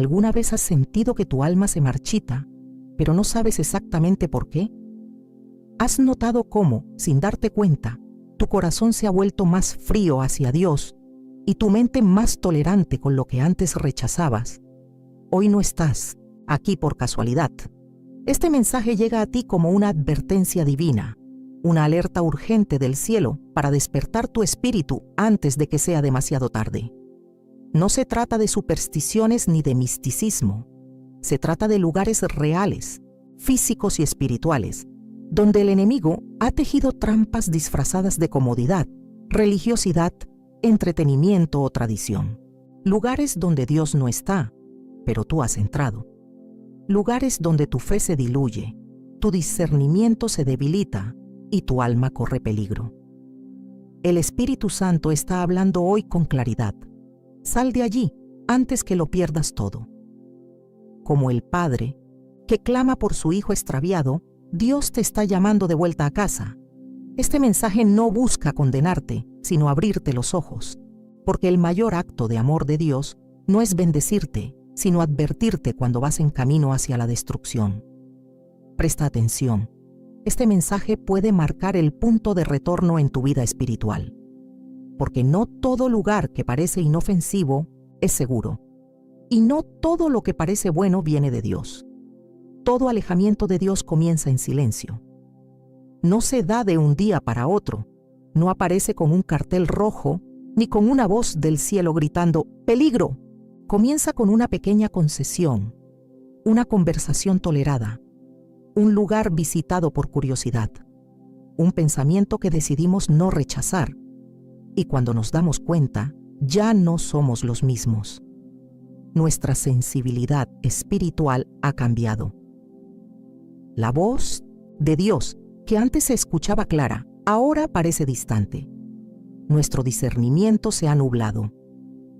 ¿Alguna vez has sentido que tu alma se marchita, pero no sabes exactamente por qué? ¿Has notado cómo, sin darte cuenta, tu corazón se ha vuelto más frío hacia Dios y tu mente más tolerante con lo que antes rechazabas? Hoy no estás aquí por casualidad. Este mensaje llega a ti como una advertencia divina, una alerta urgente del cielo para despertar tu espíritu antes de que sea demasiado tarde. No se trata de supersticiones ni de misticismo. Se trata de lugares reales, físicos y espirituales, donde el enemigo ha tejido trampas disfrazadas de comodidad, religiosidad, entretenimiento o tradición. Lugares donde Dios no está, pero tú has entrado. Lugares donde tu fe se diluye, tu discernimiento se debilita y tu alma corre peligro. El Espíritu Santo está hablando hoy con claridad. Sal de allí antes que lo pierdas todo. Como el padre que clama por su hijo extraviado, Dios te está llamando de vuelta a casa. Este mensaje no busca condenarte, sino abrirte los ojos, porque el mayor acto de amor de Dios no es bendecirte, sino advertirte cuando vas en camino hacia la destrucción. Presta atención. Este mensaje puede marcar el punto de retorno en tu vida espiritual, porque no todo lugar que parece inofensivo es seguro, y no todo lo que parece bueno viene de Dios. Todo alejamiento de Dios comienza en silencio. No se da de un día para otro, no aparece con un cartel rojo, ni con una voz del cielo gritando ¡peligro! Comienza con una pequeña concesión, una conversación tolerada, un lugar visitado por curiosidad, un pensamiento que decidimos no rechazar, y cuando nos damos cuenta, ya no somos los mismos. Nuestra sensibilidad espiritual ha cambiado. La voz de Dios, que antes se escuchaba clara, ahora parece distante. Nuestro discernimiento se ha nublado.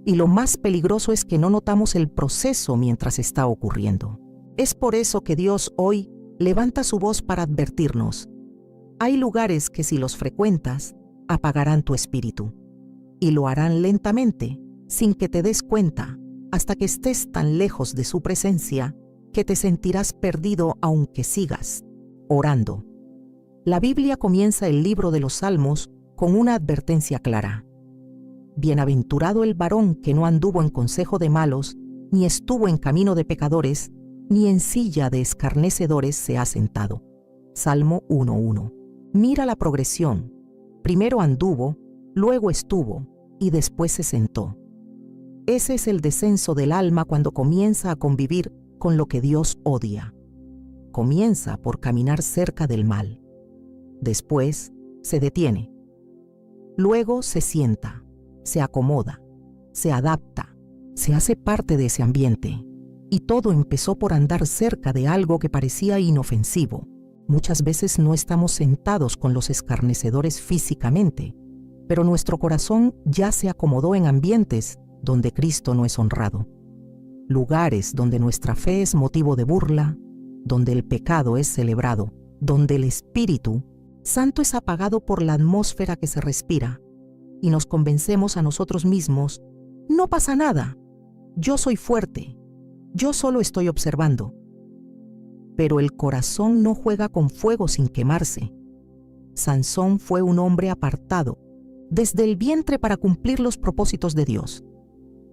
Y lo más peligroso es que no notamos el proceso mientras está ocurriendo. Es por eso que Dios hoy levanta su voz para advertirnos. Hay lugares que si los frecuentas, apagarán tu espíritu. Y lo harán lentamente, sin que te des cuenta, hasta que estés tan lejos de su presencia que te sentirás perdido aunque sigas orando. La Biblia comienza el libro de los Salmos con una advertencia clara. Bienaventurado el varón que no anduvo en consejo de malos, ni estuvo en camino de pecadores, ni en silla de escarnecedores se ha sentado. Salmo 1:1. Mira la progresión. Primero anduvo, luego estuvo, y después se sentó. Ese es el descenso del alma cuando comienza a convivir con lo que Dios odia. Comienza por caminar cerca del mal. Después se detiene. Luego se sienta, se acomoda, se adapta, se hace parte de ese ambiente. Y todo empezó por andar cerca de algo que parecía inofensivo. Muchas veces no estamos sentados con los escarnecedores físicamente, pero nuestro corazón ya se acomodó en ambientes donde Cristo no es honrado. Lugares donde nuestra fe es motivo de burla, donde el pecado es celebrado, donde el Espíritu Santo es apagado por la atmósfera que se respira, y nos convencemos a nosotros mismos, no pasa nada, yo soy fuerte, yo solo estoy observando. Pero el corazón no juega con fuego sin quemarse. Sansón fue un hombre apartado desde el vientre para cumplir los propósitos de Dios.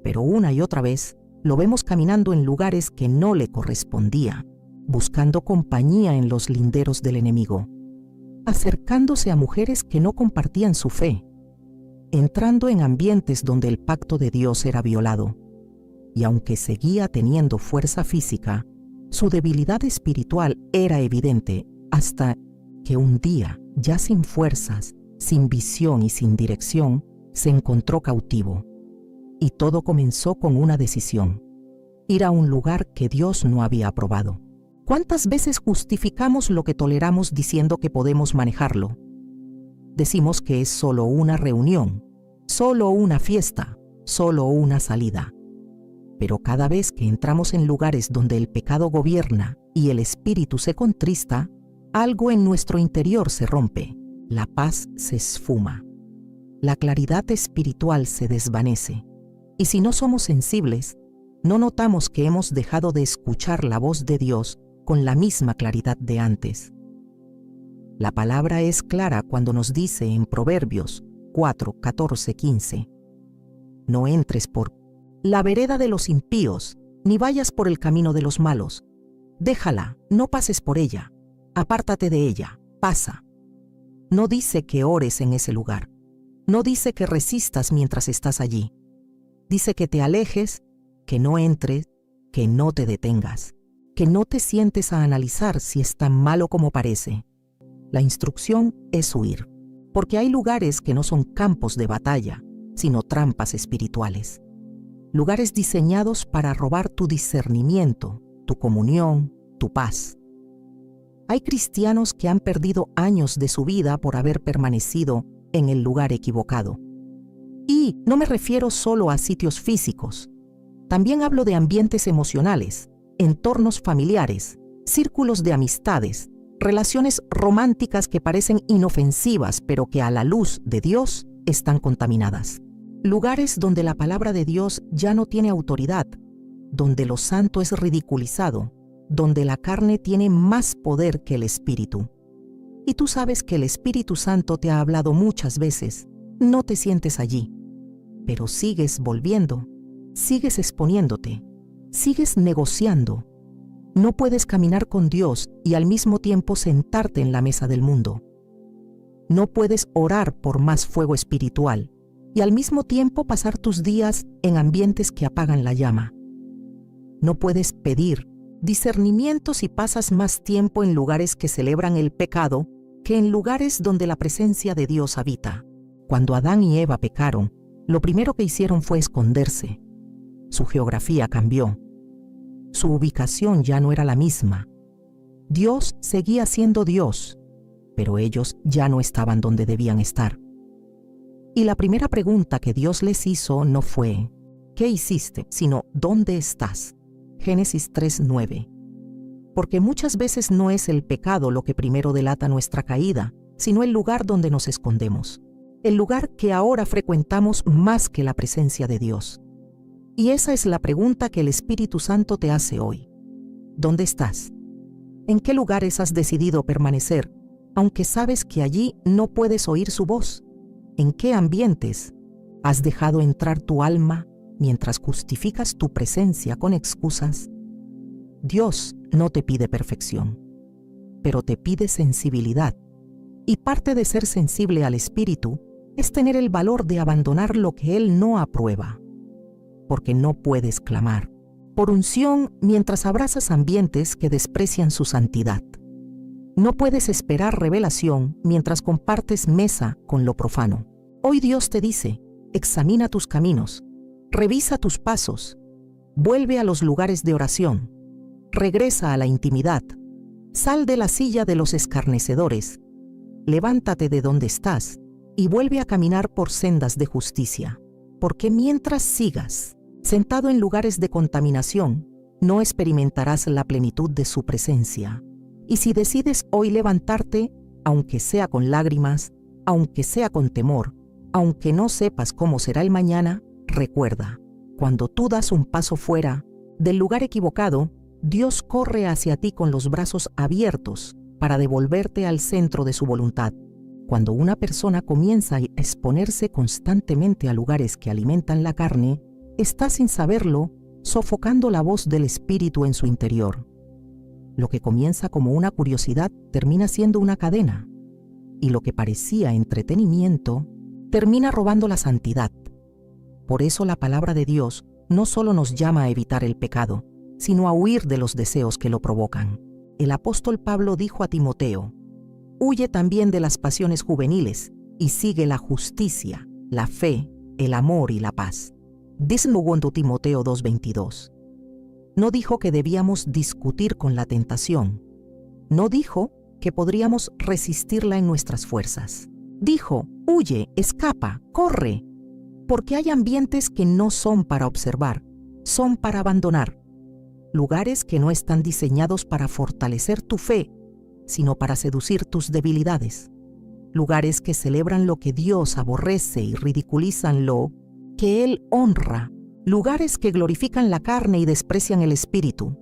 Pero una y otra vez lo vemos caminando en lugares que no le correspondía, buscando compañía en los linderos del enemigo, acercándose a mujeres que no compartían su fe, entrando en ambientes donde el pacto de Dios era violado. Y aunque seguía teniendo fuerza física, su debilidad espiritual era evidente hasta que un día, ya sin fuerzas, sin visión y sin dirección, se encontró cautivo. Y todo comenzó con una decisión: ir a un lugar que Dios no había aprobado. ¿Cuántas veces justificamos lo que toleramos diciendo que podemos manejarlo? Decimos que es solo una reunión, solo una fiesta, solo una salida. Pero cada vez que entramos en lugares donde el pecado gobierna y el espíritu se contrista, algo en nuestro interior se rompe, la paz se esfuma, la claridad espiritual se desvanece. Y si no somos sensibles, no notamos que hemos dejado de escuchar la voz de Dios con la misma claridad de antes. La palabra es clara cuando nos dice en Proverbios 4, 14, 15: no entres por la vereda de los impíos, ni vayas por el camino de los malos. Déjala, no pases por ella, apártate de ella, pasa. No dice que ores en ese lugar. No dice que resistas mientras estás allí. Dice que te alejes, que no entres, que no te detengas, que no te sientes a analizar si es tan malo como parece. La instrucción es huir, porque hay lugares que no son campos de batalla, sino trampas espirituales. Lugares diseñados para robar tu discernimiento, tu comunión, tu paz. Hay cristianos que han perdido años de su vida por haber permanecido en el lugar equivocado. Y no me refiero solo a sitios físicos. También hablo de ambientes emocionales, entornos familiares, círculos de amistades, relaciones románticas que parecen inofensivas, pero que a la luz de Dios están contaminadas. Lugares donde la palabra de Dios ya no tiene autoridad, donde lo santo es ridiculizado, donde la carne tiene más poder que el Espíritu. Y tú sabes que el Espíritu Santo te ha hablado muchas veces. No te sientes allí, pero sigues volviendo, sigues exponiéndote, sigues negociando. No puedes caminar con Dios y al mismo tiempo sentarte en la mesa del mundo. No puedes orar por más fuego espiritual y al mismo tiempo pasar tus días en ambientes que apagan la llama. No puedes pedir discernimiento si pasas más tiempo en lugares que celebran el pecado que en lugares donde la presencia de Dios habita. Cuando Adán y Eva pecaron, lo primero que hicieron fue esconderse. Su geografía cambió. Su ubicación ya no era la misma. Dios seguía siendo Dios, pero ellos ya no estaban donde debían estar. Y la primera pregunta que Dios les hizo no fue ¿qué hiciste?, sino ¿dónde estás? Génesis 3:9. Porque muchas veces no es el pecado lo que primero delata nuestra caída, sino el lugar donde nos escondemos, el lugar que ahora frecuentamos más que la presencia de Dios. Y esa es la pregunta que el Espíritu Santo te hace hoy. ¿Dónde estás? ¿En qué lugares has decidido permanecer, aunque sabes que allí no puedes oír su voz? ¿En qué ambientes has dejado entrar tu alma mientras justificas tu presencia con excusas? Dios no te pide perfección, pero te pide sensibilidad. Y parte de ser sensible al Espíritu es tener el valor de abandonar lo que Él no aprueba. Porque no puedes clamar por unción mientras abrazas ambientes que desprecian su santidad. No puedes esperar revelación mientras compartes mesa con lo profano. Hoy Dios te dice, examina tus caminos, revisa tus pasos, vuelve a los lugares de oración, regresa a la intimidad, sal de la silla de los escarnecedores, levántate de donde estás y vuelve a caminar por sendas de justicia. Porque mientras sigas sentado en lugares de contaminación, no experimentarás la plenitud de su presencia. Y si decides hoy levantarte, aunque sea con lágrimas, aunque sea con temor, aunque no sepas cómo será el mañana, recuerda, cuando tú das un paso fuera del lugar equivocado, Dios corre hacia ti con los brazos abiertos para devolverte al centro de su voluntad. Cuando una persona comienza a exponerse constantemente a lugares que alimentan la carne, está sin saberlo sofocando la voz del Espíritu en su interior. Lo que comienza como una curiosidad termina siendo una cadena, y lo que parecía entretenimiento termina robando la santidad. Por eso la palabra de Dios no solo nos llama a evitar el pecado, sino a huir de los deseos que lo provocan. El apóstol Pablo dijo a Timoteo, huye también de las pasiones juveniles y sigue la justicia, la fe, el amor y la paz. Dice 2 Timoteo 2:22. No dijo que debíamos discutir con la tentación. No dijo que podríamos resistirla en nuestras fuerzas. Dijo, huye, escapa, corre, porque hay ambientes que no son para observar, son para abandonar. Lugares que no están diseñados para fortalecer tu fe, sino para seducir tus debilidades. Lugares que celebran lo que Dios aborrece y ridiculizan lo que Él honra, lugares que glorifican la carne y desprecian el espíritu.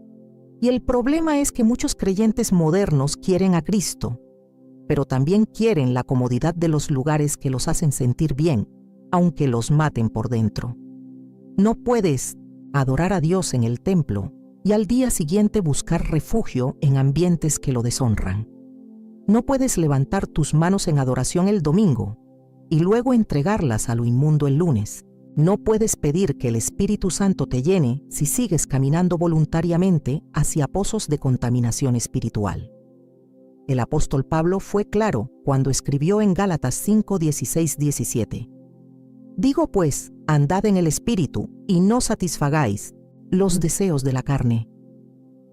Y el problema es que muchos creyentes modernos quieren a Cristo, pero también quieren la comodidad de los lugares que los hacen sentir bien, aunque los maten por dentro. No puedes adorar a Dios en el templo y al día siguiente buscar refugio en ambientes que lo deshonran. No puedes levantar tus manos en adoración el domingo y luego entregarlas a lo inmundo el lunes. No puedes pedir que el Espíritu Santo te llene si sigues caminando voluntariamente hacia pozos de contaminación espiritual. El apóstol Pablo fue claro cuando escribió en Gálatas 5, 16, 17. Digo pues, andad en el Espíritu y no satisfagáis los deseos de la carne,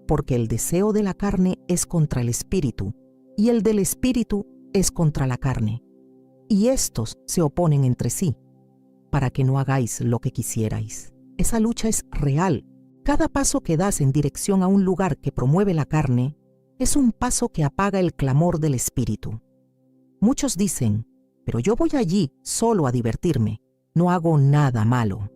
porque el deseo de la carne es contra el Espíritu y el del Espíritu es contra la carne, y estos se oponen entre sí, para que no hagáis lo que quisierais. Esa lucha es real. Cada paso que das en dirección a un lugar que promueve la carne es un paso que apaga el clamor del Espíritu. Muchos dicen, pero yo voy allí solo a divertirme, no hago nada malo.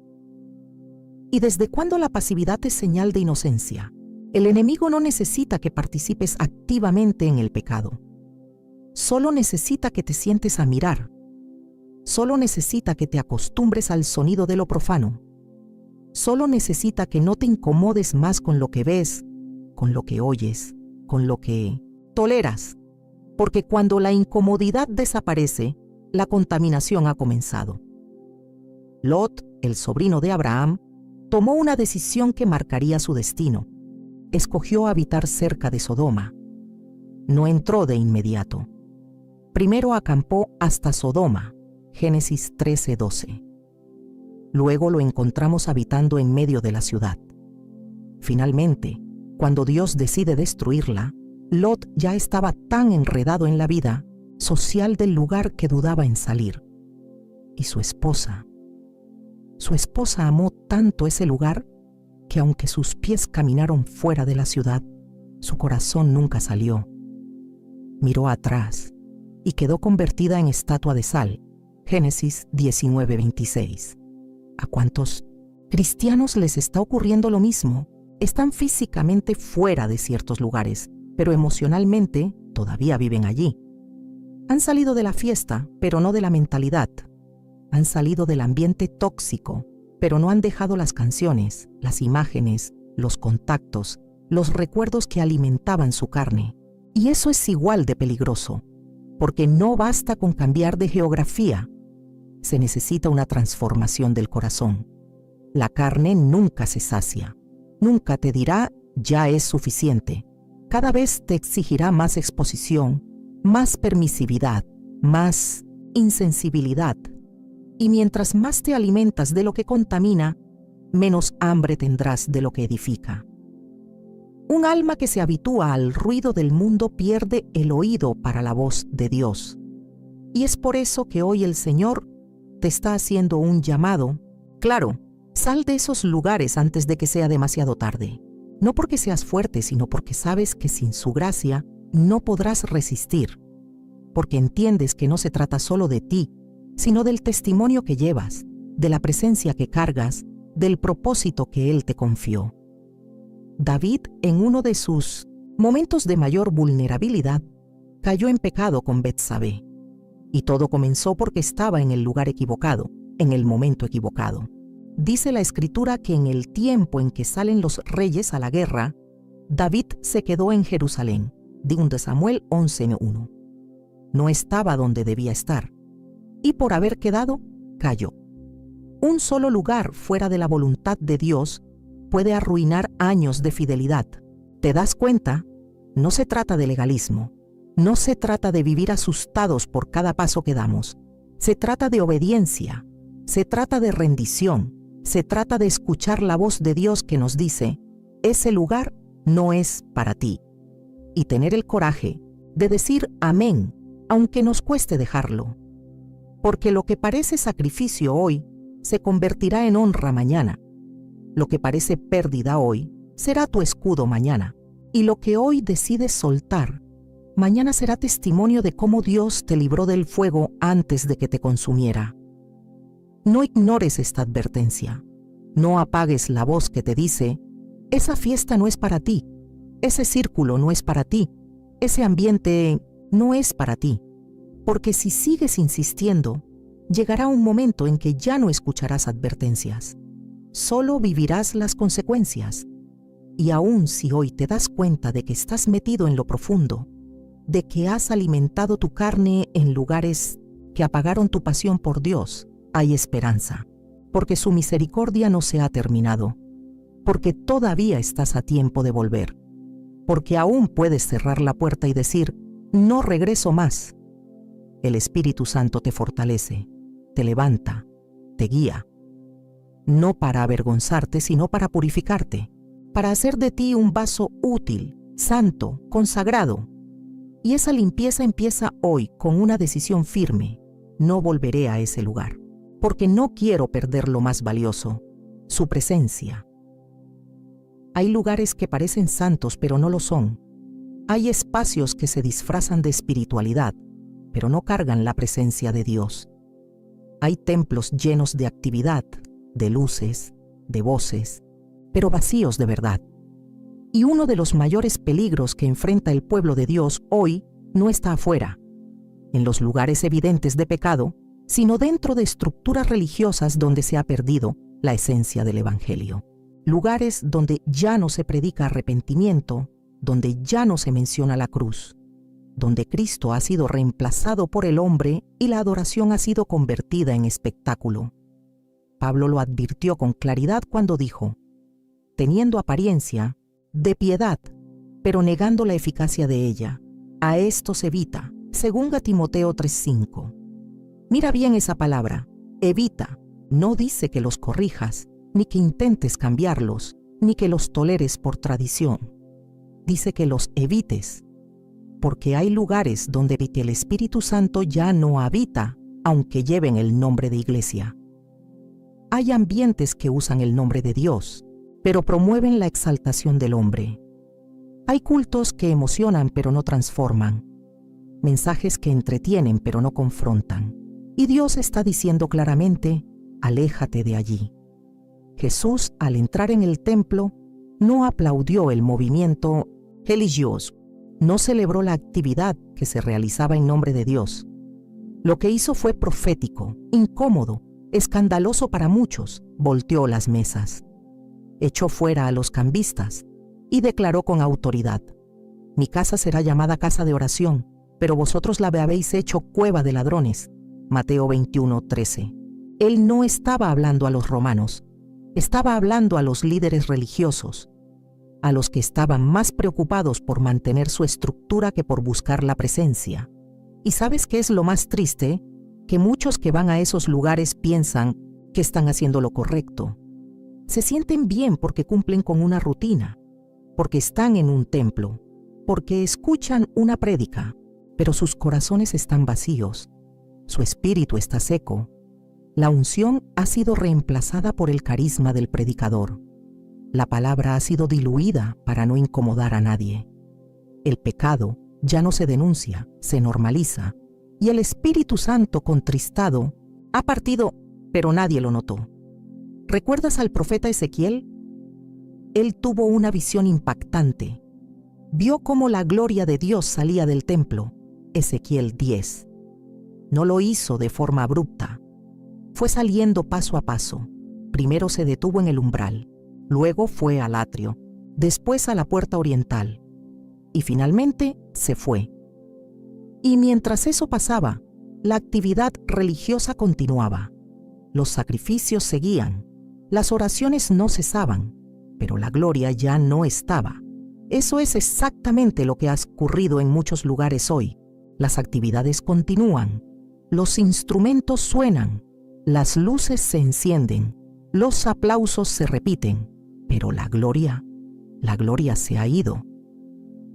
¿Y desde cuándo la pasividad es señal de inocencia? El enemigo no necesita que participes activamente en el pecado. Solo necesita que te sientes a mirar. Solo necesita que te acostumbres al sonido de lo profano. Solo necesita que no te incomodes más con lo que ves, con lo que oyes, con lo que toleras. Porque cuando la incomodidad desaparece, la contaminación ha comenzado. Lot, el sobrino de Abraham, tomó una decisión que marcaría su destino. Escogió habitar cerca de Sodoma. No entró de inmediato. Primero acampó hasta Sodoma, Génesis 13:12. Luego lo encontramos habitando en medio de la ciudad. Finalmente, cuando Dios decide destruirla, Lot ya estaba tan enredado en la vida social del lugar que dudaba en salir. Y su esposa amó tanto ese lugar que aunque sus pies caminaron fuera de la ciudad, su corazón nunca salió. Miró atrás y quedó convertida en estatua de sal, Génesis 19:26. ¿A cuántos cristianos les está ocurriendo lo mismo? Están físicamente fuera de ciertos lugares, pero emocionalmente todavía viven allí. Han salido de la fiesta, pero no de la mentalidad. Han salido del ambiente tóxico, pero no han dejado las canciones, las imágenes, los contactos, los recuerdos que alimentaban su carne. Y eso es igual de peligroso, porque no basta con cambiar de geografía. Se necesita una transformación del corazón. La carne nunca se sacia. Nunca te dirá, ya es suficiente. Cada vez te exigirá más exposición, más permisividad, más insensibilidad. Y mientras más te alimentas de lo que contamina, menos hambre tendrás de lo que edifica. Un alma que se habitúa al ruido del mundo pierde el oído para la voz de Dios. Y es por eso que hoy el Señor te está haciendo un llamado. Claro, sal de esos lugares antes de que sea demasiado tarde. No porque seas fuerte, sino porque sabes que sin su gracia no podrás resistir. Porque entiendes que no se trata solo de ti, sino del testimonio que llevas, de la presencia que cargas, del propósito que Él te confió. David, en uno de sus momentos de mayor vulnerabilidad, cayó en pecado con Betsabé. Y todo comenzó porque estaba en el lugar equivocado, en el momento equivocado. Dice la Escritura que en el tiempo en que salen los reyes a la guerra, David se quedó en Jerusalén, 2 Samuel 11:1. No estaba donde debía estar. Y por haber quedado, cayó. Un solo lugar fuera de la voluntad de Dios puede arruinar años de fidelidad. ¿Te das cuenta? No se trata de legalismo. No se trata de vivir asustados por cada paso que damos. Se trata de obediencia. Se trata de rendición. Se trata de escuchar la voz de Dios que nos dice, ese lugar no es para ti. Y tener el coraje de decir amén, aunque nos cueste dejarlo. Porque lo que parece sacrificio hoy se convertirá en honra mañana. Lo que parece pérdida hoy será tu escudo mañana. Y lo que hoy decides soltar, mañana será testimonio de cómo Dios te libró del fuego antes de que te consumiera. No ignores esta advertencia. No apagues la voz que te dice, esa fiesta no es para ti, ese círculo no es para ti, ese ambiente no es para ti. Porque si sigues insistiendo, llegará un momento en que ya no escucharás advertencias. Solo vivirás las consecuencias. Y aun si hoy te das cuenta de que estás metido en lo profundo, de que has alimentado tu carne en lugares que apagaron tu pasión por Dios, hay esperanza, porque su misericordia no se ha terminado, porque todavía estás a tiempo de volver, porque aún puedes cerrar la puerta y decir, no regreso más. El Espíritu Santo te fortalece, te levanta, te guía, no para avergonzarte, sino para purificarte, para hacer de ti un vaso útil, santo, consagrado. Y esa limpieza empieza hoy con una decisión firme. No volveré a ese lugar, porque no quiero perder lo más valioso, su presencia. Hay lugares que parecen santos, pero no lo son. Hay espacios que se disfrazan de espiritualidad, pero no cargan la presencia de Dios. Hay templos llenos de actividad, de luces, de voces, pero vacíos de verdad. Y uno de los mayores peligros que enfrenta el pueblo de Dios hoy no está afuera, en los lugares evidentes de pecado, sino dentro de estructuras religiosas donde se ha perdido la esencia del Evangelio. Lugares donde ya no se predica arrepentimiento, donde ya no se menciona la cruz, donde Cristo ha sido reemplazado por el hombre y la adoración ha sido convertida en espectáculo. Pablo lo advirtió con claridad cuando dijo, teniendo apariencia de piedad, pero negando la eficacia de ella. A esto se evita, según a Timoteo 3:5. Mira bien esa palabra, evita. No dice que los corrijas, ni que intentes cambiarlos, ni que los toleres por tradición. Dice que los evites, porque hay lugares donde el Espíritu Santo ya no habita, aunque lleven el nombre de iglesia. Hay ambientes que usan el nombre de Dios, pero promueven la exaltación del hombre. Hay cultos que emocionan pero no transforman, mensajes que entretienen pero no confrontan. Y Dios está diciendo claramente, aléjate de allí. Jesús, al entrar en el templo, no aplaudió el movimiento religioso, no celebró la actividad que se realizaba en nombre de Dios. Lo que hizo fue profético, incómodo, escandaloso para muchos, volteó las mesas. Echó fuera a los cambistas y declaró con autoridad, mi casa será llamada casa de oración, pero vosotros la habéis hecho cueva de ladrones. Mateo 21:13. Él no estaba hablando a los romanos, estaba hablando a los líderes religiosos, a los que estaban más preocupados por mantener su estructura que por buscar la presencia. ¿Y sabes qué es lo más triste? Que muchos que van a esos lugares piensan que están haciendo lo correcto. Se sienten bien porque cumplen con una rutina, porque están en un templo, porque escuchan una prédica, pero sus corazones están vacíos, su espíritu está seco. La unción ha sido reemplazada por el carisma del predicador. La palabra ha sido diluida para no incomodar a nadie. El pecado ya no se denuncia, se normaliza, y el Espíritu Santo, contristado, ha partido, pero nadie lo notó. ¿Recuerdas al profeta Ezequiel? Él tuvo una visión impactante. Vio cómo la gloria de Dios salía del templo. Ezequiel 10. No lo hizo de forma abrupta. Fue saliendo paso a paso. Primero se detuvo en el umbral, luego fue al atrio, después a la puerta oriental, y finalmente se fue. Y mientras eso pasaba, la actividad religiosa continuaba. Los sacrificios seguían, las oraciones no cesaban, pero la gloria ya no estaba. Eso es exactamente lo que ha ocurrido en muchos lugares hoy. Las actividades continúan, los instrumentos suenan, las luces se encienden, los aplausos se repiten, pero la gloria se ha ido.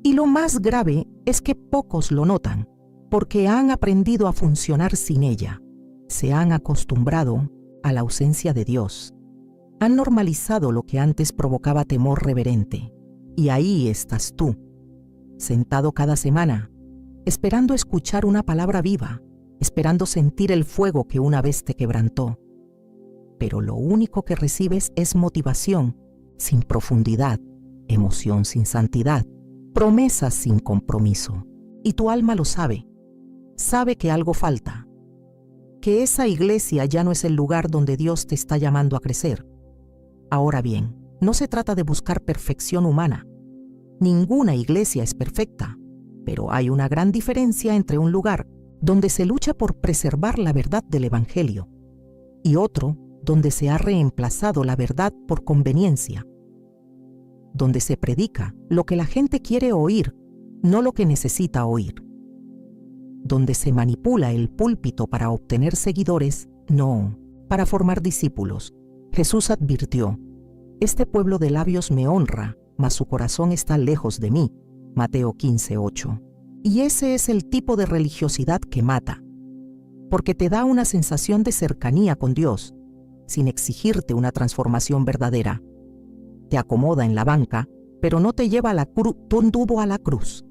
Y lo más grave es que pocos lo notan, porque han aprendido a funcionar sin ella. Se han acostumbrado a la ausencia de Dios. Han normalizado lo que antes provocaba temor reverente. Y ahí estás tú, sentado cada semana, esperando escuchar una palabra viva, esperando sentir el fuego que una vez te quebrantó. pero lo único que recibes es motivación sin profundidad, emoción sin santidad, promesas sin compromiso. Y tu alma lo sabe. Sabe que algo falta, que esa iglesia ya no es el lugar donde Dios te está llamando a crecer. Ahora bien, no se trata de buscar perfección humana. Ninguna iglesia es perfecta, pero hay una gran diferencia entre un lugar donde se lucha por preservar la verdad del Evangelio y otro donde se ha reemplazado la verdad por conveniencia, donde se predica lo que la gente quiere oír, no lo que necesita oír, donde se manipula el púlpito para obtener seguidores, no para formar discípulos. Jesús advirtió: este pueblo de labios me honra, mas su corazón está lejos de mí. Mateo 15:8. Y ese es el tipo de religiosidad que mata, porque te da una sensación de cercanía con Dios, sin exigirte una transformación verdadera. Te acomoda en la banca, pero no te lleva a la tubo a la cruz.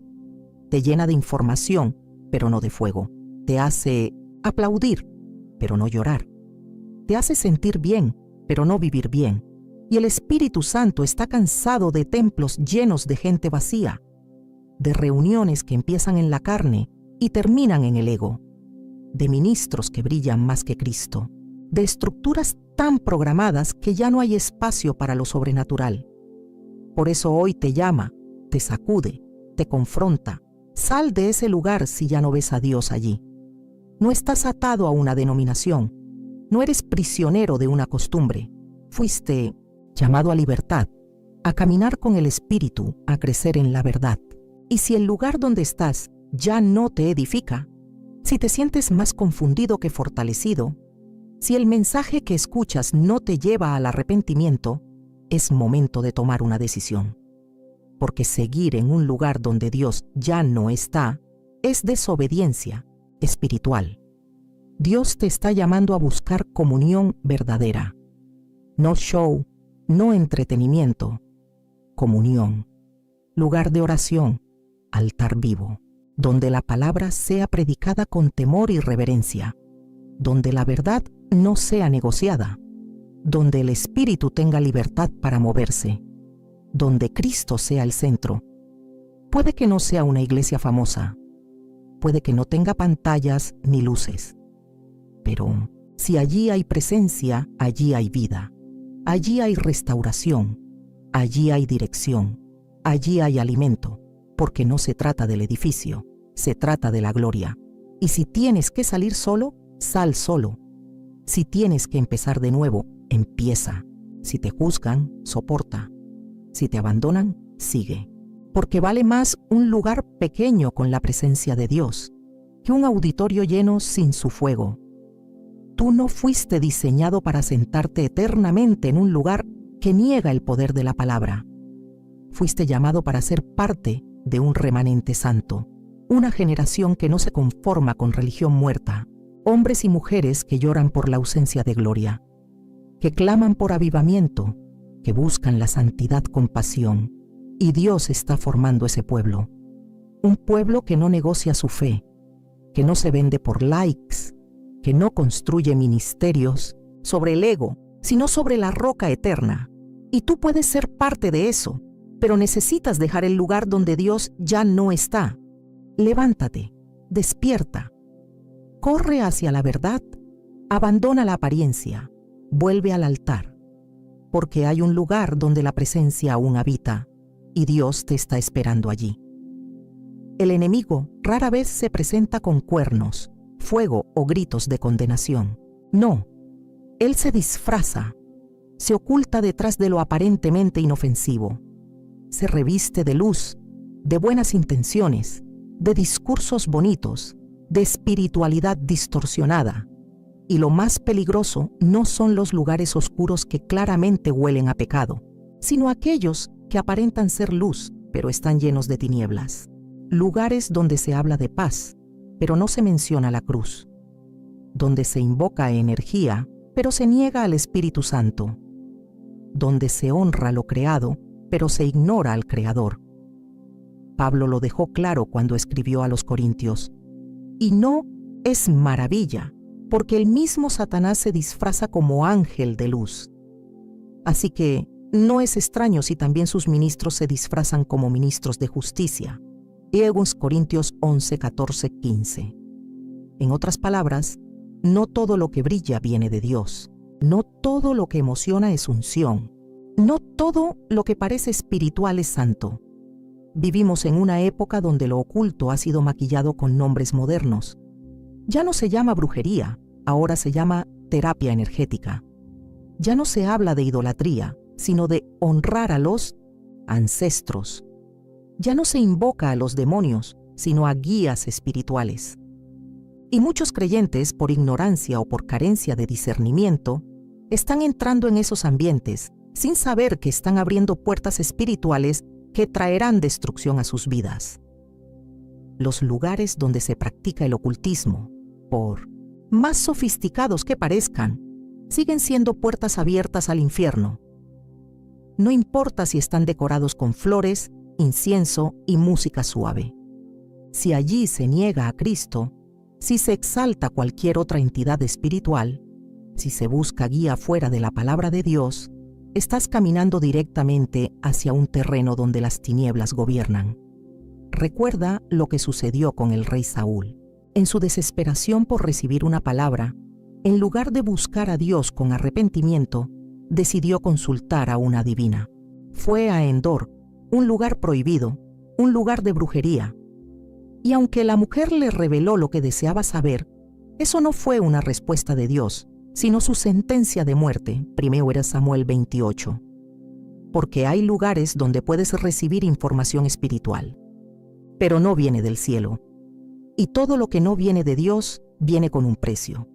Te llena de información, pero no de fuego. Te hace aplaudir, pero no llorar. Te hace sentir bien, pero no vivir bien. Y el Espíritu Santo está cansado de templos llenos de gente vacía, de reuniones que empiezan en la carne y terminan en el ego, de ministros que brillan más que Cristo, de estructuras tan programadas que ya no hay espacio para lo sobrenatural. Por eso hoy te llama, te sacude, te confronta. Sal de ese lugar si ya no ves a Dios allí. No estás atado a una denominación, no eres prisionero de una costumbre. Fuiste llamado a libertad, a caminar con el Espíritu, a crecer en la verdad. Y si el lugar donde estás ya no te edifica, si te sientes más confundido que fortalecido, si el mensaje que escuchas no te lleva al arrepentimiento, es momento de tomar una decisión. Porque seguir en un lugar donde Dios ya no está es desobediencia espiritual. Dios te está llamando a buscar comunión verdadera. No show, no entretenimiento, comunión. Lugar de oración, altar vivo, donde la palabra sea predicada con temor y reverencia, donde la verdad no sea negociada, donde el Espíritu tenga libertad para moverse, donde Cristo sea el centro. Puede que no sea una iglesia famosa, puede que no tenga pantallas ni luces, pero si allí hay presencia, allí hay vida, allí hay restauración, allí hay dirección, allí hay alimento, porque no se trata del edificio, se trata de la gloria. Y si tienes que salir solo, sal solo. Si tienes que empezar de nuevo, empieza. Si te juzgan, soporta. Si te abandonan, sigue. Porque vale más un lugar pequeño con la presencia de Dios que un auditorio lleno sin su fuego. Tú no fuiste diseñado para sentarte eternamente en un lugar que niega el poder de la palabra. Fuiste llamado para ser parte de un remanente santo, una generación que no se conforma con religión muerta, hombres y mujeres que lloran por la ausencia de gloria, que claman por avivamiento, que buscan la santidad con pasión, y Dios está formando ese pueblo. Un pueblo que no negocia su fe, que no se vende por likes, que no construye ministerios sobre el ego, sino sobre la roca eterna. Y tú puedes ser parte de eso, pero necesitas dejar el lugar donde Dios ya no está. Levántate, despierta, corre hacia la verdad, abandona la apariencia, vuelve al altar, porque hay un lugar donde la presencia aún habita y Dios te está esperando allí. El enemigo rara vez se presenta con cuernos, fuego o gritos de condenación. No, él se disfraza, se oculta detrás de lo aparentemente inofensivo, se reviste de luz, de buenas intenciones, de discursos bonitos, de espiritualidad distorsionada. Y lo más peligroso no son los lugares oscuros que claramente huelen a pecado, sino aquellos que aparentan ser luz, pero están llenos de tinieblas. Lugares donde se habla de paz, pero no se menciona la cruz. Donde se invoca energía, pero se niega al Espíritu Santo. Donde se honra lo creado, pero se ignora al Creador. Pablo lo dejó claro cuando escribió a los Corintios. Y no es maravilla, porque el mismo Satanás se disfraza como ángel de luz. Así que no es extraño si también sus ministros se disfrazan como ministros de justicia. 2 Corintios 11, 14, 15. En otras palabras, no todo lo que brilla viene de Dios. No todo lo que emociona es unción. No todo lo que parece espiritual es santo. Vivimos en una época donde lo oculto ha sido maquillado con nombres modernos. Ya no se llama brujería, ahora se llama terapia energética. Ya no se habla de idolatría, sino de honrar a los ancestros. Ya no se invoca a los demonios, sino a guías espirituales. Y muchos creyentes, por ignorancia o por carencia de discernimiento, están entrando en esos ambientes sin saber que están abriendo puertas espirituales que traerán destrucción a sus vidas. Los lugares donde se practica el ocultismo, por más sofisticados que parezcan, siguen siendo puertas abiertas al infierno. No importa si están decorados con flores, incienso y música suave. Si allí se niega a Cristo, si se exalta cualquier otra entidad espiritual, si se busca guía fuera de la palabra de Dios, estás caminando directamente hacia un terreno donde las tinieblas gobiernan. Recuerda lo que sucedió con el rey Saúl. En su desesperación por recibir una palabra, en lugar de buscar a Dios con arrepentimiento, decidió consultar a una adivina. Fue a Endor, un lugar prohibido, un lugar de brujería. Y aunque la mujer le reveló lo que deseaba saber, eso no fue una respuesta de Dios, sino su sentencia de muerte. 1 Samuel 28. Porque hay lugares donde puedes recibir información espiritual, pero no viene del cielo. Y todo lo que no viene de Dios viene con un precio.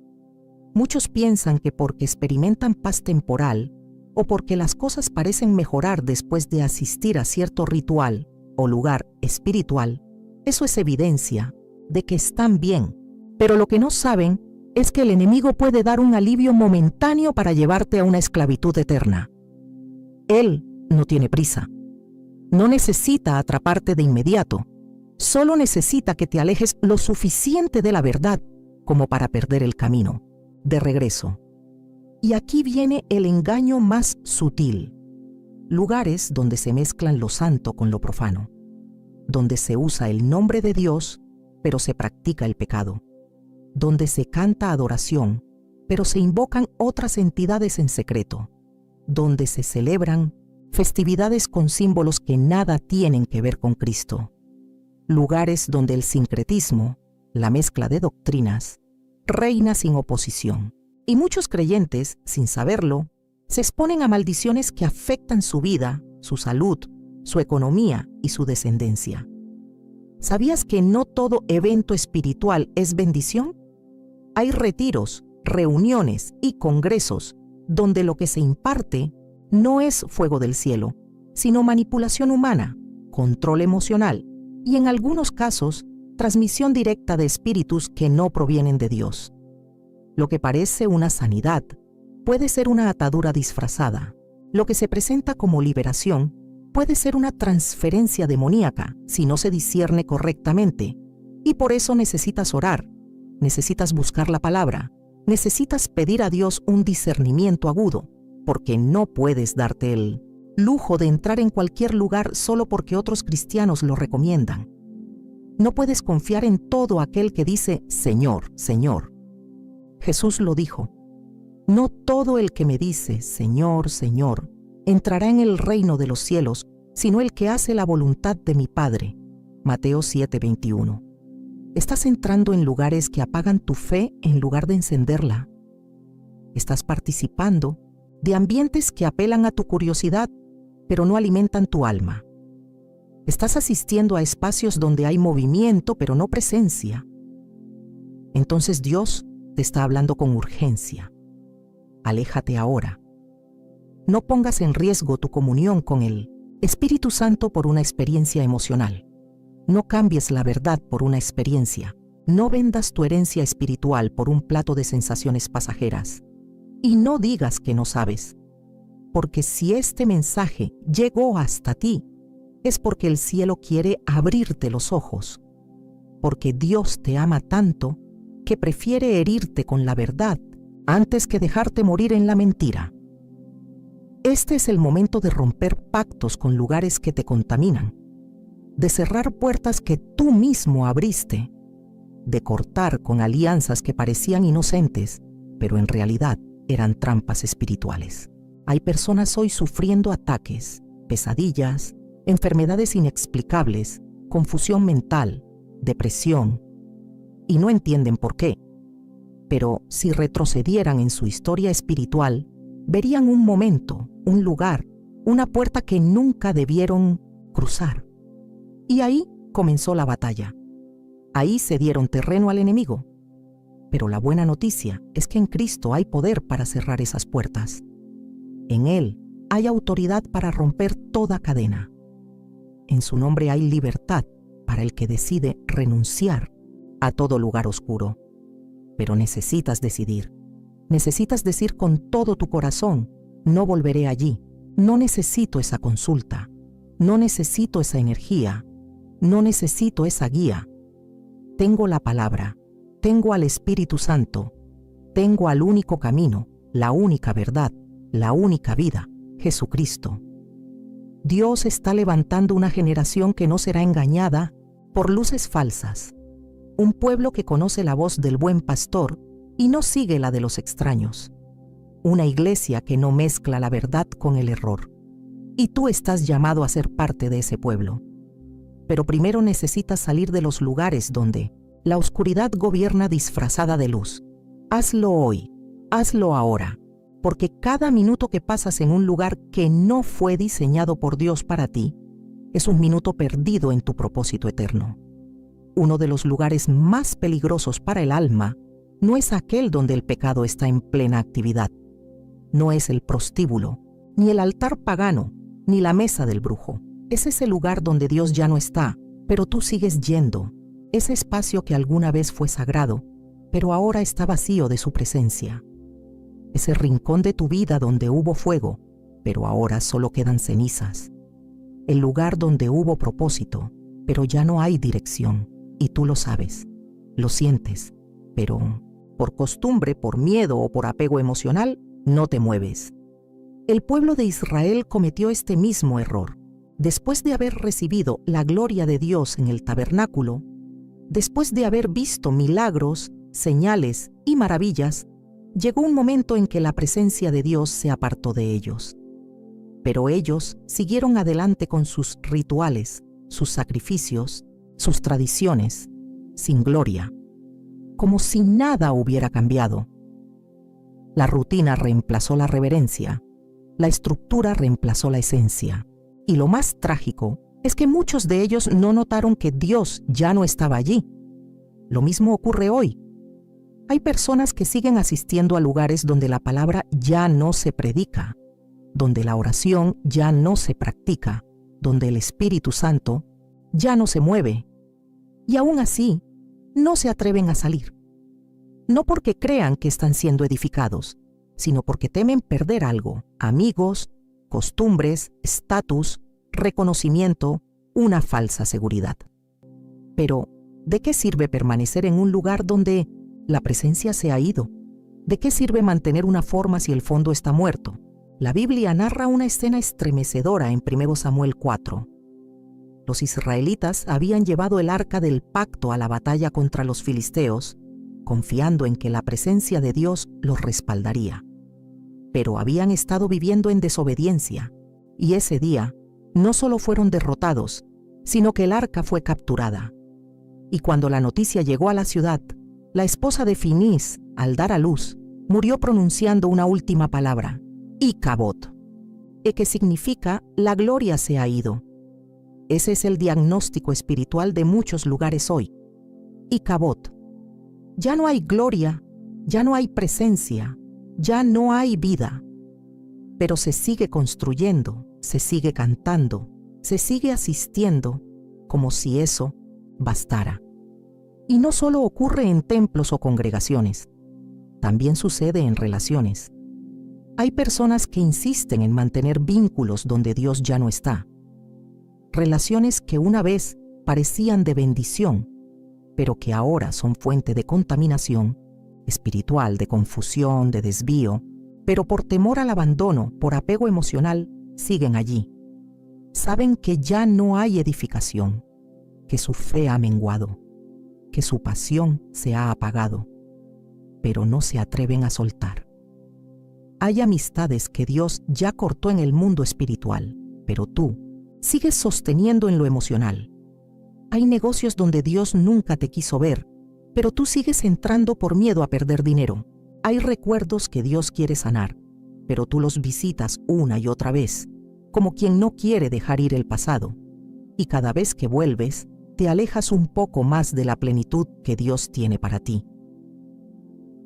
Muchos piensan que porque experimentan paz temporal o porque las cosas parecen mejorar después de asistir a cierto ritual o lugar espiritual, eso es evidencia de que están bien. Pero lo que no saben es que el enemigo puede dar un alivio momentáneo para llevarte a una esclavitud eterna. Él no tiene prisa. No necesita atraparte de inmediato. Solo necesita que te alejes lo suficiente de la verdad como para perder el camino de regreso. Y aquí viene el engaño más sutil. Lugares donde se mezclan lo santo con lo profano, donde se usa el nombre de Dios, pero se practica el pecado, donde se canta adoración, pero se invocan otras entidades en secreto, donde se celebran festividades con símbolos que nada tienen que ver con Cristo. Lugares donde el sincretismo, la mezcla de doctrinas, reina sin oposición. Y muchos creyentes, sin saberlo, se exponen a maldiciones que afectan su vida, su salud, su economía y su descendencia. ¿Sabías que no todo evento espiritual es bendición? Hay retiros, reuniones y congresos donde lo que se imparte no es fuego del cielo, sino manipulación humana, control emocional y en algunos casos transmisión directa de espíritus que no provienen de Dios. Lo que parece una sanidad puede ser una atadura disfrazada. Lo que se presenta como liberación puede ser una transferencia demoníaca si no se discierne correctamente. Y por eso necesitas orar, necesitas buscar la palabra, necesitas pedir a Dios un discernimiento agudo, porque no puedes darte el lujo de entrar en cualquier lugar solo porque otros cristianos lo recomiendan. No puedes confiar en todo aquel que dice Señor, Señor. Jesús lo dijo: no todo el que me dice Señor, Señor, entrará en el reino de los cielos, sino el que hace la voluntad de mi Padre. Mateo 7:21. Estás entrando en lugares que apagan tu fe en lugar de encenderla. Estás participando de ambientes que apelan a tu curiosidad, pero no alimentan tu alma. Estás asistiendo a espacios donde hay movimiento, pero no presencia. Entonces Dios te está hablando con urgencia. Aléjate ahora. No pongas en riesgo tu comunión con el Espíritu Santo por una experiencia emocional. No cambies la verdad por una experiencia. No vendas tu herencia espiritual por un plato de sensaciones pasajeras. Y no digas que no sabes. Porque si este mensaje llegó hasta ti, es porque el cielo quiere abrirte los ojos. Porque Dios te ama tanto que prefiere herirte con la verdad antes que dejarte morir en la mentira. Este es el momento de romper pactos con lugares que te contaminan, de cerrar puertas que tú mismo abriste, de cortar con alianzas que parecían inocentes, pero en realidad eran trampas espirituales. Hay personas hoy sufriendo ataques, pesadillas, enfermedades inexplicables, confusión mental, depresión, y no entienden por qué. Pero si retrocedieran en su historia espiritual, verían un momento, un lugar, una puerta que nunca debieron cruzar. Y ahí comenzó la batalla. Ahí se dieron terreno al enemigo. Pero la buena noticia es que en Cristo hay poder para cerrar esas puertas. En Él hay autoridad para romper toda cadena. En su nombre hay libertad para el que decide renunciar a todo lugar oscuro. Pero necesitas decidir. Necesitas decir con todo tu corazón: no volveré allí. No necesito esa consulta. No necesito esa energía. No necesito esa guía. Tengo la palabra. Tengo al Espíritu Santo. Tengo al único camino, la única verdad, la única vida, Jesucristo. Dios está levantando una generación que no será engañada por luces falsas. Un pueblo que conoce la voz del buen pastor y no sigue la de los extraños. Una iglesia que no mezcla la verdad con el error. Y tú estás llamado a ser parte de ese pueblo. Pero primero necesitas salir de los lugares donde la oscuridad gobierna disfrazada de luz. Hazlo hoy, hazlo ahora, porque cada minuto que pasas en un lugar que no fue diseñado por Dios para ti, es un minuto perdido en tu propósito eterno. Uno de los lugares más peligrosos para el alma no es aquel donde el pecado está en plena actividad. No es el prostíbulo, ni el altar pagano, ni la mesa del brujo. Es ese lugar donde Dios ya no está, pero tú sigues yendo. Ese espacio que alguna vez fue sagrado, pero ahora está vacío de su presencia. Ese rincón de tu vida donde hubo fuego, pero ahora solo quedan cenizas. El lugar donde hubo propósito, pero ya no hay dirección, y tú lo sabes, lo sientes, pero por costumbre, por miedo o por apego emocional, no te mueves. El pueblo de Israel cometió este mismo error. Después de haber recibido la gloria de Dios en el tabernáculo, después de haber visto milagros, señales y maravillas, llegó un momento en que la presencia de Dios se apartó de ellos. Pero ellos siguieron adelante con sus rituales, sus sacrificios, sus tradiciones, sin gloria, como si nada hubiera cambiado. La rutina reemplazó la reverencia, la estructura reemplazó la esencia. Y lo más trágico es que muchos de ellos no notaron que Dios ya no estaba allí. Lo mismo ocurre hoy. Hay personas que siguen asistiendo a lugares donde la palabra ya no se predica, donde la oración ya no se practica, donde el Espíritu Santo ya no se mueve. Y aún así, no se atreven a salir. No porque crean que están siendo edificados, sino porque temen perder algo: amigos, costumbres, estatus, reconocimiento, una falsa seguridad. Pero, ¿de qué sirve permanecer en un lugar donde la presencia se ha ido? ¿De qué sirve mantener una forma si el fondo está muerto? La Biblia narra una escena estremecedora en 1 Samuel 4. Los israelitas habían llevado el arca del pacto a la batalla contra los filisteos, confiando en que la presencia de Dios los respaldaría. Pero habían estado viviendo en desobediencia, y ese día no solo fueron derrotados, sino que el arca fue capturada. Y cuando la noticia llegó a la ciudad, la esposa de Finís, al dar a luz, murió pronunciando una última palabra: Icabod, que significa la gloria se ha ido. Ese es el diagnóstico espiritual de muchos lugares hoy. Icabod. Ya no hay gloria, ya no hay presencia, ya no hay vida. Pero se sigue construyendo, se sigue cantando, se sigue asistiendo, como si eso bastara. Y no solo ocurre en templos o congregaciones, también sucede en relaciones. Hay personas que insisten en mantener vínculos donde Dios ya no está. Relaciones que una vez parecían de bendición, pero que ahora son fuente de contaminación espiritual, de confusión, de desvío, pero por temor al abandono, por apego emocional, siguen allí. Saben que ya no hay edificación, que su fe ha menguado, que su pasión se ha apagado, pero no se atreven a soltar. Hay amistades que Dios ya cortó en el mundo espiritual, pero tú sigues sosteniendo en lo emocional. Hay negocios donde Dios nunca te quiso ver, pero tú sigues entrando por miedo a perder dinero. Hay recuerdos que Dios quiere sanar, pero tú los visitas una y otra vez, como quien no quiere dejar ir el pasado. Y cada vez que vuelves, te alejas un poco más de la plenitud que Dios tiene para ti.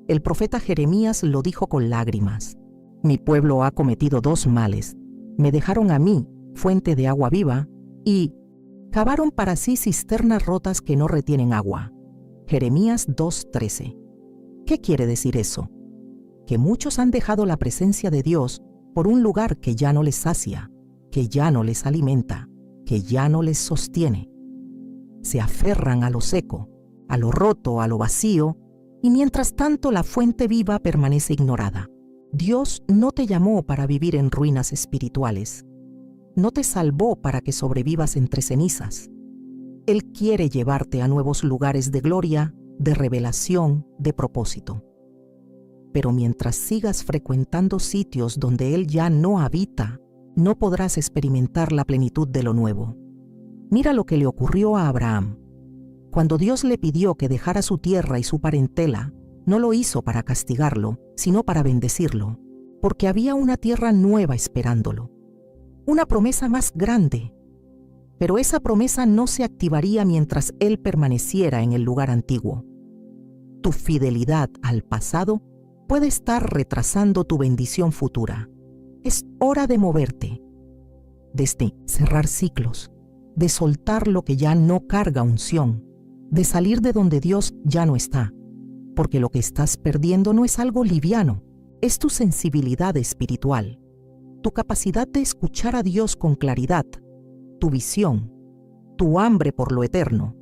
El profeta Jeremías lo dijo con lágrimas. Mi pueblo ha cometido 2 males. Me dejaron a mí, fuente de agua viva, y cavaron para sí cisternas rotas que no retienen agua. Jeremías 2:13. ¿Qué quiere decir eso? Que muchos han dejado la presencia de Dios por un lugar que ya no les sacia, que ya no les alimenta, que ya no les sostiene. Se aferran a lo seco, a lo roto, a lo vacío, y mientras tanto la fuente viva permanece ignorada. Dios no te llamó para vivir en ruinas espirituales. No te salvó para que sobrevivas entre cenizas. Él quiere llevarte a nuevos lugares de gloria, de revelación, de propósito. Pero mientras sigas frecuentando sitios donde Él ya no habita, no podrás experimentar la plenitud de lo nuevo. Mira lo que le ocurrió a Abraham. Cuando Dios le pidió que dejara su tierra y su parentela, no lo hizo para castigarlo, sino para bendecirlo, porque había una tierra nueva esperándolo, una promesa más grande. Pero esa promesa no se activaría mientras él permaneciera en el lugar antiguo. Tu fidelidad al pasado puede estar retrasando tu bendición futura. Es hora de moverte, de cerrar ciclos, de soltar lo que ya no carga unción, de salir de donde Dios ya no está, porque lo que estás perdiendo no es algo liviano, es tu sensibilidad espiritual, tu capacidad de escuchar a Dios con claridad, tu visión, tu hambre por lo eterno.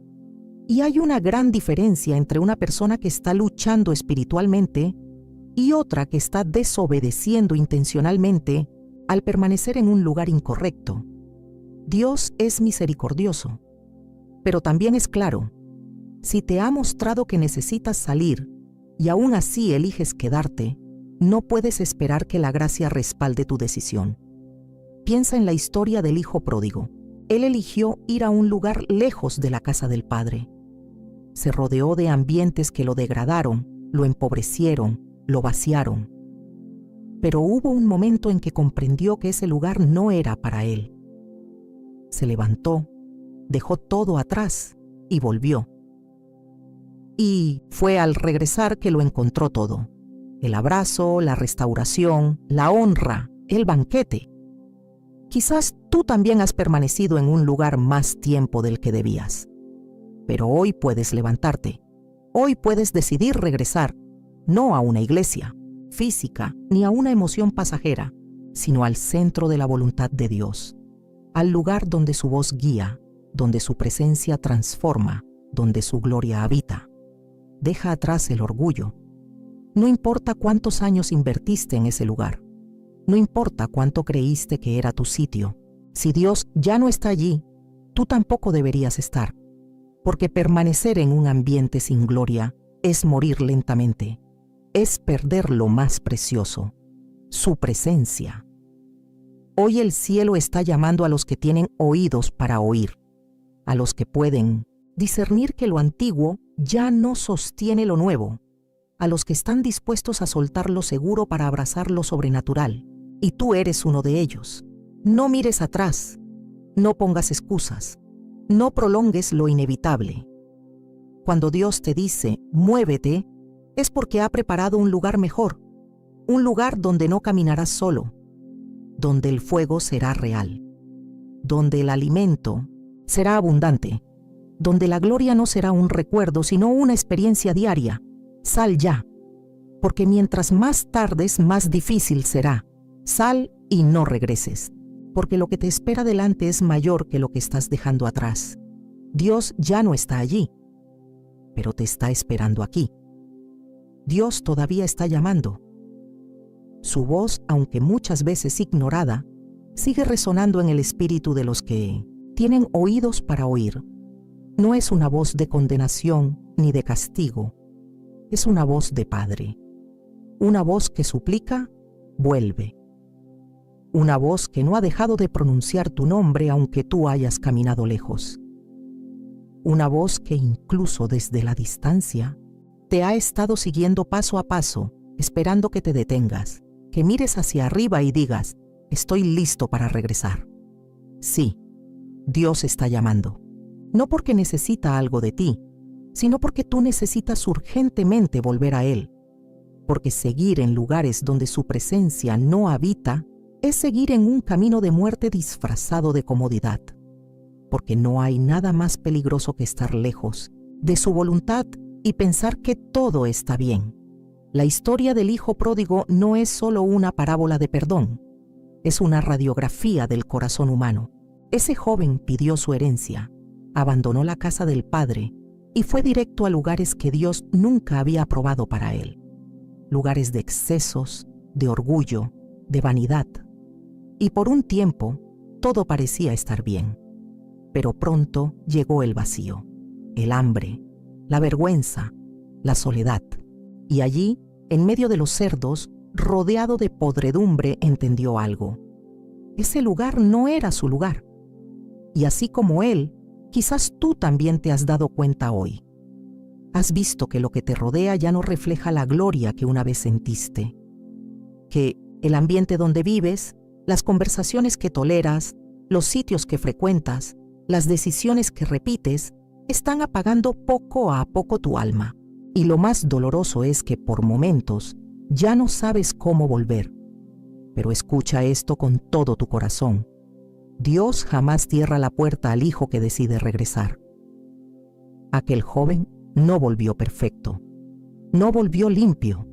Y hay una gran diferencia entre una persona que está luchando espiritualmente y otra que está desobedeciendo intencionalmente al permanecer en un lugar incorrecto. Dios es misericordioso, pero también es claro. Si te ha mostrado que necesitas salir y aún así eliges quedarte, no puedes esperar que la gracia respalde tu decisión. Piensa en la historia del hijo pródigo. Él eligió ir a un lugar lejos de la casa del padre. Se rodeó de ambientes que lo degradaron, lo empobrecieron, lo vaciaron. Pero hubo un momento en que comprendió que ese lugar no era para él. Se levantó, dejó todo atrás y volvió. Y fue al regresar que lo encontró todo. El abrazo, la restauración, la honra, el banquete. Quizás tú también has permanecido en un lugar más tiempo del que debías. Pero hoy puedes levantarte. Hoy puedes decidir regresar, no a una iglesia física ni a una emoción pasajera, sino al centro de la voluntad de Dios, al lugar donde su voz guía, donde su presencia transforma, donde su gloria habita. Deja atrás el orgullo. No importa cuántos años invertiste en ese lugar. No importa cuánto creíste que era tu sitio. Si Dios ya no está allí, tú tampoco deberías estar. Porque permanecer en un ambiente sin gloria es morir lentamente. Es perder lo más precioso, su presencia. Hoy el cielo está llamando a los que tienen oídos para oír, a los que pueden discernir que lo antiguo ya no sostiene lo nuevo, a los que están dispuestos a soltar lo seguro para abrazar lo sobrenatural. Y tú eres uno de ellos. No mires atrás, no pongas excusas, no prolongues lo inevitable. Cuando Dios te dice, muévete, es porque ha preparado un lugar mejor, un lugar donde no caminarás solo, donde el fuego será real, donde el alimento será abundante, donde la gloria no será un recuerdo, sino una experiencia diaria. Sal ya, porque mientras más tardes, más difícil será. Sal y no regreses, porque lo que te espera delante es mayor que lo que estás dejando atrás. Dios ya no está allí. pero te está esperando aquí. Dios todavía está llamando. Su voz, aunque muchas veces ignorada, sigue resonando en el espíritu de los que tienen oídos para oír. No es una voz de condenación ni de castigo, es una voz de Padre. Una voz que suplica, vuelve. Una voz que no ha dejado de pronunciar tu nombre aunque tú hayas caminado lejos. Una voz que incluso desde la distancia te ha estado siguiendo paso a paso, esperando que te detengas, que mires hacia arriba y digas, estoy listo para regresar. Sí, Dios está llamando. No porque necesita algo de ti, sino porque tú necesitas urgentemente volver a Él. Porque seguir en lugares donde su presencia no habita es seguir en un camino de muerte disfrazado de comodidad. Porque no hay nada más peligroso que estar lejos de su voluntad y pensar que todo está bien. La historia del hijo pródigo no es solo una parábola de perdón, es una radiografía del corazón humano. Ese joven pidió su herencia, abandonó la casa del padre y fue directo a lugares que Dios nunca había aprobado para él. Lugares de excesos, de orgullo, de vanidad. Y por un tiempo, todo parecía estar bien. Pero pronto llegó el vacío, el hambre, la vergüenza, la soledad. Y allí, en medio de los cerdos, rodeado de podredumbre, entendió algo. Ese lugar no era su lugar. Y así como él, quizás tú también te has dado cuenta hoy. Has visto que lo que te rodea ya no refleja la gloria que una vez sentiste. Que el ambiente donde vives, las conversaciones que toleras, los sitios que frecuentas, las decisiones que repites, están apagando poco a poco tu alma. Y lo más doloroso es que por momentos ya no sabes cómo volver. Pero escucha esto con todo tu corazón. Dios jamás cierra la puerta al hijo que decide regresar. Aquel joven no volvió perfecto, no volvió limpio,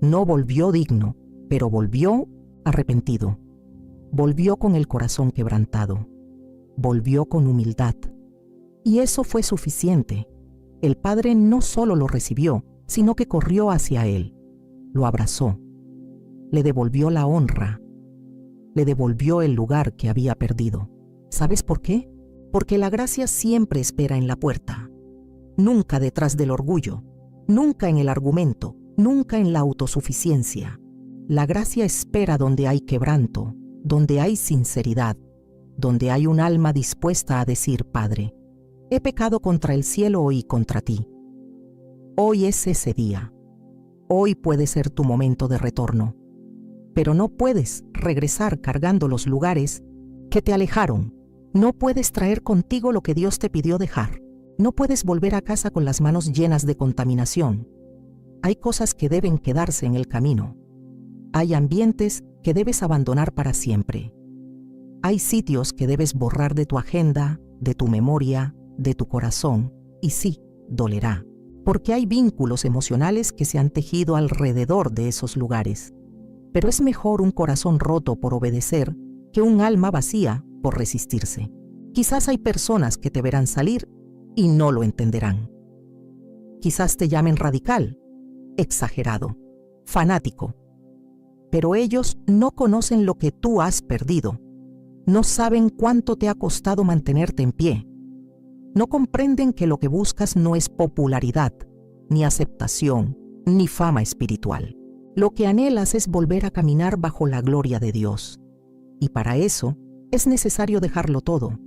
no volvió digno, pero volvió arrepentido. Volvió con el corazón quebrantado, volvió con humildad. Y eso fue suficiente. El padre no solo lo recibió, sino que corrió hacia él, lo abrazó, le devolvió la honra, le devolvió el lugar que había perdido. ¿Sabes por qué? Porque la gracia siempre espera en la puerta, nunca detrás del orgullo, nunca en el argumento, nunca en la autosuficiencia. La gracia espera donde hay quebranto, donde hay sinceridad, donde hay un alma dispuesta a decir, Padre, he pecado contra el cielo y contra ti. Hoy es ese día. Hoy puede ser tu momento de retorno. Pero no puedes regresar cargando los lugares que te alejaron. No puedes traer contigo lo que Dios te pidió dejar. No puedes volver a casa con las manos llenas de contaminación. Hay cosas que deben quedarse en el camino. Hay ambientes que debes abandonar para siempre. Hay sitios que debes borrar de tu agenda, de tu memoria, de tu corazón, y sí, dolerá, porque hay vínculos emocionales que se han tejido alrededor de esos lugares. Pero es mejor un corazón roto por obedecer que un alma vacía por resistirse. Quizás hay personas que te verán salir y no lo entenderán. Quizás te llamen radical, exagerado, fanático. Pero ellos no conocen lo que tú has perdido. No saben cuánto te ha costado mantenerte en pie. No comprenden que lo que buscas no es popularidad, ni aceptación, ni fama espiritual. Lo que anhelas es volver a caminar bajo la gloria de Dios. Y para eso es necesario dejarlo todo.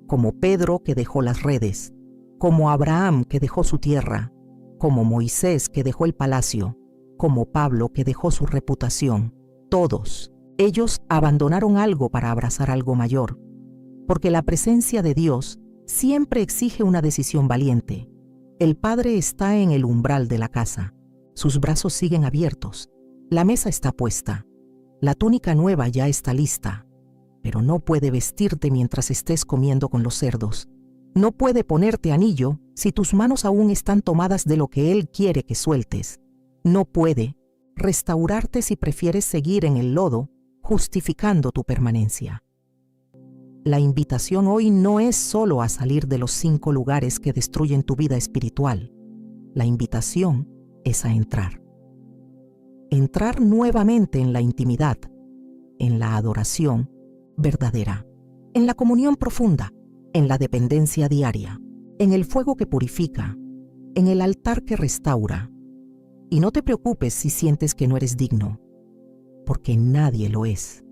Como Pedro que dejó las redes, como Abraham que dejó su tierra, como Moisés que dejó el palacio, como Pablo que dejó su reputación. Todos, ellos abandonaron algo para abrazar algo mayor. Porque la presencia de Dios siempre exige una decisión valiente. El Padre está en el umbral de la casa. Sus brazos siguen abiertos. La mesa está puesta. La túnica nueva ya está lista. Pero no puede vestirte mientras estés comiendo con los cerdos. No puede ponerte anillo si tus manos aún están tomadas de lo que Él quiere que sueltes. No puede restaurarte si prefieres seguir en el lodo, justificando tu permanencia. La invitación hoy no es solo a salir de los 5 lugares que destruyen tu vida espiritual. La invitación es a entrar. Entrar nuevamente en la intimidad, en la adoración verdadera, en la comunión profunda, en la dependencia diaria, en el fuego que purifica, en el altar que restaura. Y no te preocupes si sientes que no eres digno, porque nadie lo es.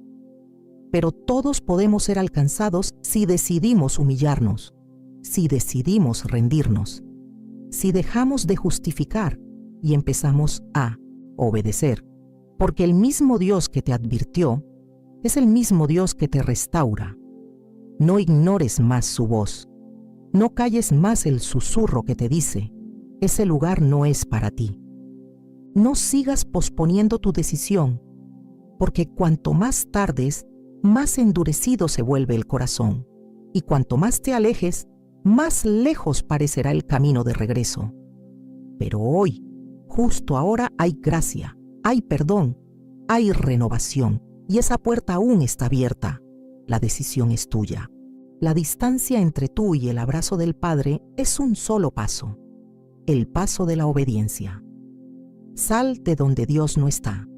Pero todos podemos ser alcanzados si decidimos humillarnos, si decidimos rendirnos, si dejamos de justificar y empezamos a obedecer, porque el mismo Dios que te advirtió es el mismo Dios que te restaura. No ignores más su voz, no calles más el susurro que te dice, ese lugar no es para ti. No sigas posponiendo tu decisión, porque cuanto más tardes, más endurecido se vuelve el corazón, y cuanto más te alejes, más lejos parecerá el camino de regreso. Pero hoy, justo ahora, hay gracia, hay perdón, hay renovación, y esa puerta aún está abierta. La decisión es tuya. La distancia entre tú y el abrazo del Padre es un solo paso, el paso de la obediencia. Sal de donde Dios no está.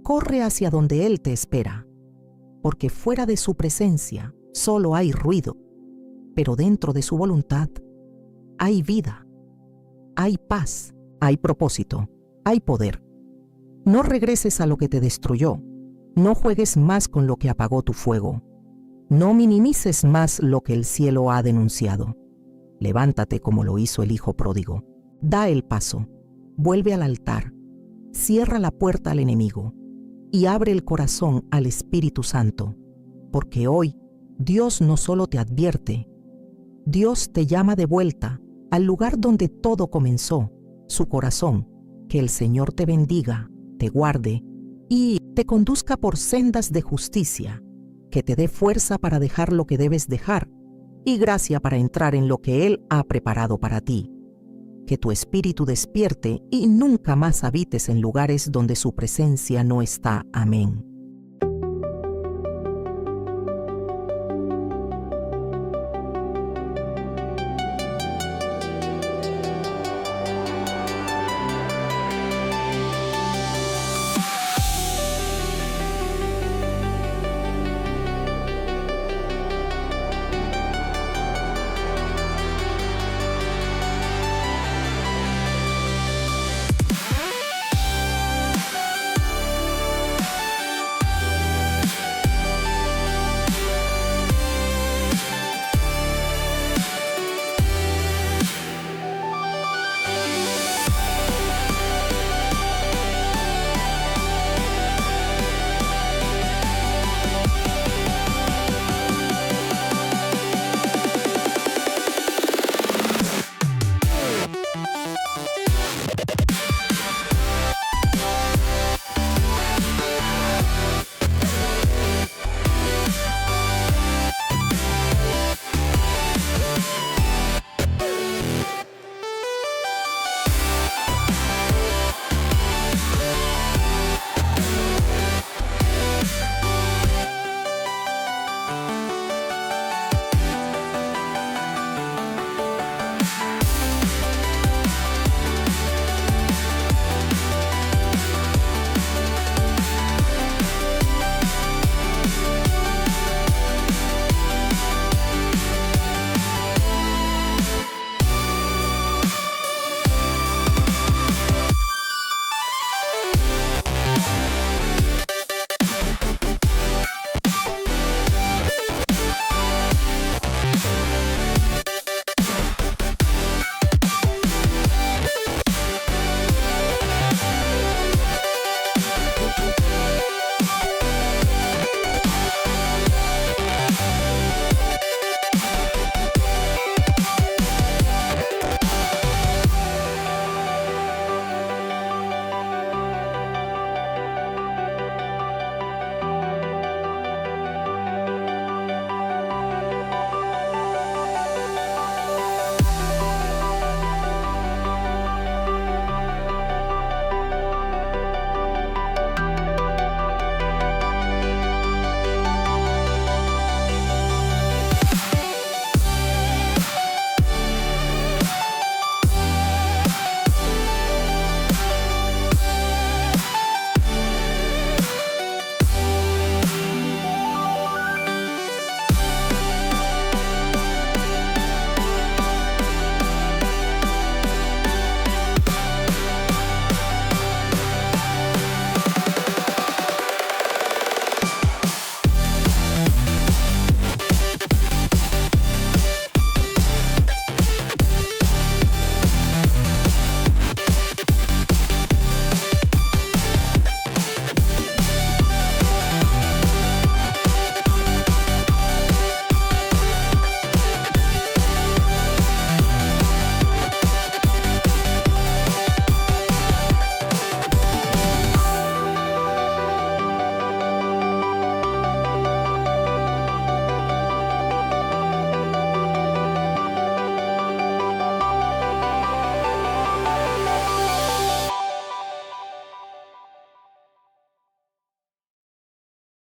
Corre hacia donde Él te espera, porque fuera de su presencia solo hay ruido, pero dentro de su voluntad hay vida, hay paz, hay propósito, hay poder. No regreses a lo que te destruyó, no juegues más con lo que apagó tu fuego, no minimices más lo que el cielo ha denunciado. Levántate como lo hizo el hijo pródigo, da el paso, vuelve al altar, cierra la puerta al enemigo y abre el corazón al Espíritu Santo, porque hoy Dios no solo te advierte, Dios te llama de vuelta al lugar donde todo comenzó, su corazón. Que el Señor te bendiga, te guarde y te conduzca por sendas de justicia, que te dé fuerza para dejar lo que debes dejar y gracia para entrar en lo que Él ha preparado para ti. Que tu espíritu despierte y nunca más habites en lugares donde su presencia no está. Amén.